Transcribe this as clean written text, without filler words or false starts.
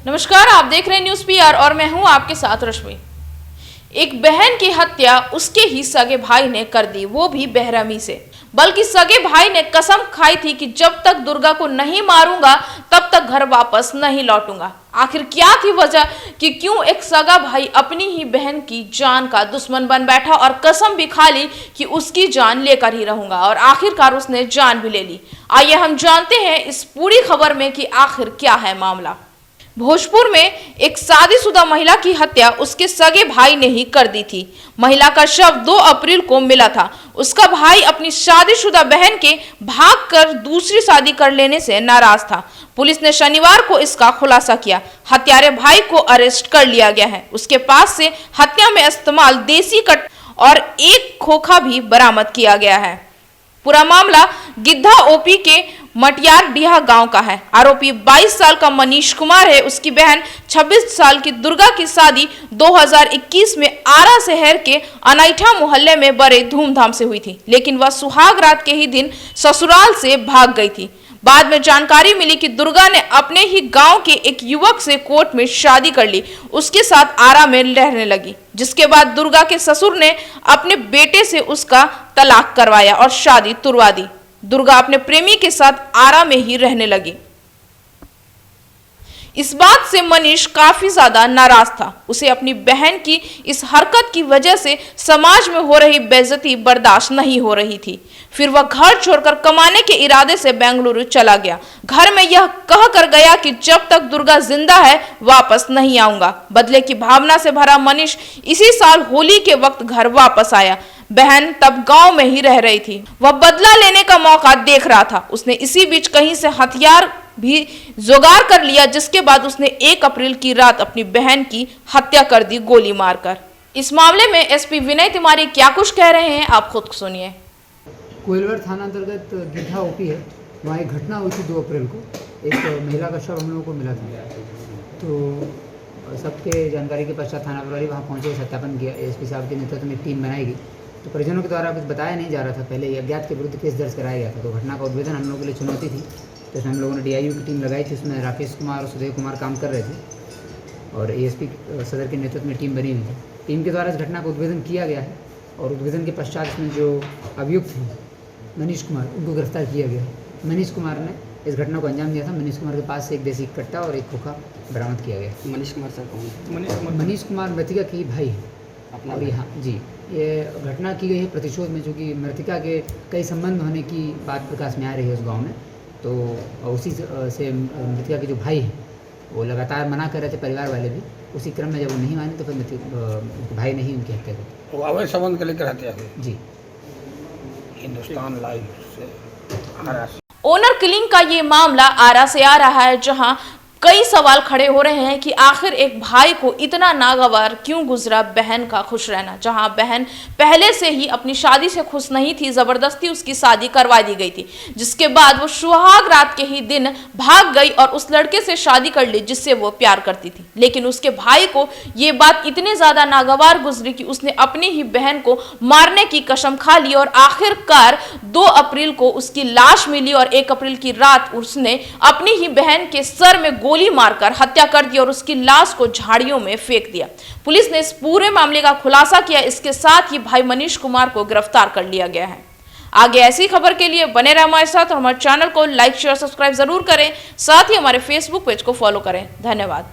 नमस्कार, आप देख रहे हैं न्यूज़ पीआर और मैं हूं आपके साथ रश्मि। एक बहन की हत्या उसके ही सगे भाई ने कर दी, वो भी बेरहमी से। बल्कि सगे भाई ने कसम खाई थी कि जब तक दुर्गा को नहीं मारूंगा तब तक घर वापस नहीं लौटूंगा। आखिर क्या थी वजह कि क्यों एक सगा भाई अपनी ही बहन की जान का दुश्मन बन बैठा और कसम भी खा ली कि उसकी जान लेकर ही रहूंगा, और आखिरकार उसने जान भी ले ली। आइए हम जानते हैं इस पूरी खबर में कि आखिर क्या है मामला। भोजपुर में एक शादीशुदा महिला की हत्या उसके सगे भाई ने ही कर दी थी। महिला का शव 2 अप्रैल को मिला था। उसका भाई अपनी शादीशुदा बहन के भागकर दूसरी शादी कर लेने से नाराज था। पुलिस ने शनिवार को इसका खुलासा किया। हत्यारे भाई को अरेस्ट कर लिया गया है। उसके पास से हत्या में इस्तेमाल देसी कट और एक खोखा भी बरामद किया गया है। पूरा मामला गिद्धा ओपी के मटियार डीहा गांव का है। आरोपी 22 साल का मनीष कुमार है। उसकी बहन 26 साल की दुर्गा की शादी 2021 में आरा शहर के अनैठा मोहल्ले में बड़े धूमधाम से हुई थी, लेकिन वह सुहाग रात के ही दिन ससुराल से भाग गई थी। बाद में जानकारी मिली कि दुर्गा ने अपने ही गांव के एक युवक से कोर्ट में शादी कर ली, उसके साथ आरा में रहने लगी, जिसके बाद दुर्गा के ससुर ने अपने बेटे से उसका तलाक करवाया और शादी तुड़वा दी। दुर्गा अपने प्रेमी के साथ आरा में ही रहने लगी। इस बात से मनीष काफी ज्यादा नाराज था। उसे अपनी बहन की इस हरकत की वजह से समाज में हो रही बेइज्जती बर्दाश्त नहीं हो रही थी। फिर वह घर छोड़कर कमाने के इरादे से बेंगलुरु चला गया। घर में यह कह कर गया कि जब तक दुर्गा जिंदा है वापस नहीं आऊंगा। बदले की भावना से भरा मनीष इसी साल होली के वक्त घर वापस आया। बहन तब गांव में ही रह रही थी। वह बदला लेने का मौका देख रहा था। उसने इसी बीच कहीं से हथियार भी जुगाड़ कर लिया, जिसके बाद उसने 1 अप्रैल की रात अपनी बहन की हत्या कर दी गोली मारकर। इस मामले में एसपी विनय तिवारी क्या कुछ कह रहे हैं, आप खुद सुनिए। कोइलवर थाना अंतर्गत गिद्धा ओपी है, वहाँ एक घटना हुई थी 2 अप्रैल को। एक महिला का शव हम लोगों को मिला था, तो सबके जानकारी के पश्चात थाना प्रभारी वहाँ पहुँचे, सत्यापन किया। एसपी साहब के नेतृत्व में टीम बनाई गई। तो परिजनों के द्वारा कुछ बताया नहीं जा रहा था। पहले अज्ञात के विरुद्ध केस दर्ज कराया गया था। तो घटना का उद्भेदन हम लोगों के लिए चुनौती थी। तो इसमें हम लोगों ने डीआईयू की टीम लगाई थी। उसमें राकेश कुमार और सुदेव कुमार काम कर रहे थे और एएसपी सदर के नेतृत्व में टीम बनी हुई थी। टीम के द्वारा इस घटना का उद्भेदन किया गया है और उद्भेदन के पश्चात इसमें जो अभियुक्त हैं मनीष कुमार, उनको गिरफ्तार किया गया। मनीष कुमार ने इस घटना को अंजाम दिया था। मनीष कुमार के पास से एक देसी कट्टा और एक खोखा बरामद किया गया। मनीष कुमार सर कौन? मनीष कुमार मृतिका के ही भाई है अपना। हाँ जी, ये घटना की गई है प्रतिशोध में, चूँकि मृतिका के कई संबंध होने की बात प्रकाश में आ रही है उस गांव में। तो उसी से मृतिका के जो भाई हैं वो लगातार मना कर रहे थे, परिवार वाले भी। उसी क्रम में जब वो नहीं माने तो फिर भाई ने ही उनकी हत्या कर दी। अवैध संबंध के लेकर हत्या हुई जी। हिंदुस्तान लाइव से ओनर किलिंग का ये मामला आरा से आ रहा है, जहां कई सवाल खड़े हो रहे हैं कि आखिर एक भाई को इतना नागवार क्यों गुजरा बहन का खुश रहना, जहां बहन पहले से ही अपनी शादी से खुश नहीं थी। जबरदस्ती उसकी शादी करवा दी गई थी, जिसके बाद वो सुहाग रात के ही दिन भाग गई और उस लड़के से शादी कर ली जिससे वो प्यार करती थी। लेकिन उसके भाई को ये बात इतनी ज्यादा नागवार गुजरी कि उसने अपनी ही बहन को मारने की कसम खा ली और आखिरकार 2 अप्रैल को उसकी लाश मिली और 1 अप्रैल की रात उसने अपनी ही बहन के सर में गोली मारकर हत्या कर दी और उसकी लाश को झाड़ियों में फेंक दिया। पुलिस ने इस पूरे मामले का खुलासा किया। इसके साथ ही भाई मनीष कुमार को गिरफ्तार कर लिया गया है। आगे ऐसी खबर के लिए बने रहे हमारे साथ और हमारे चैनल को लाइक शेयर सब्सक्राइब जरूर करें। साथ ही हमारे फेसबुक पेज को फॉलो करें। धन्यवाद।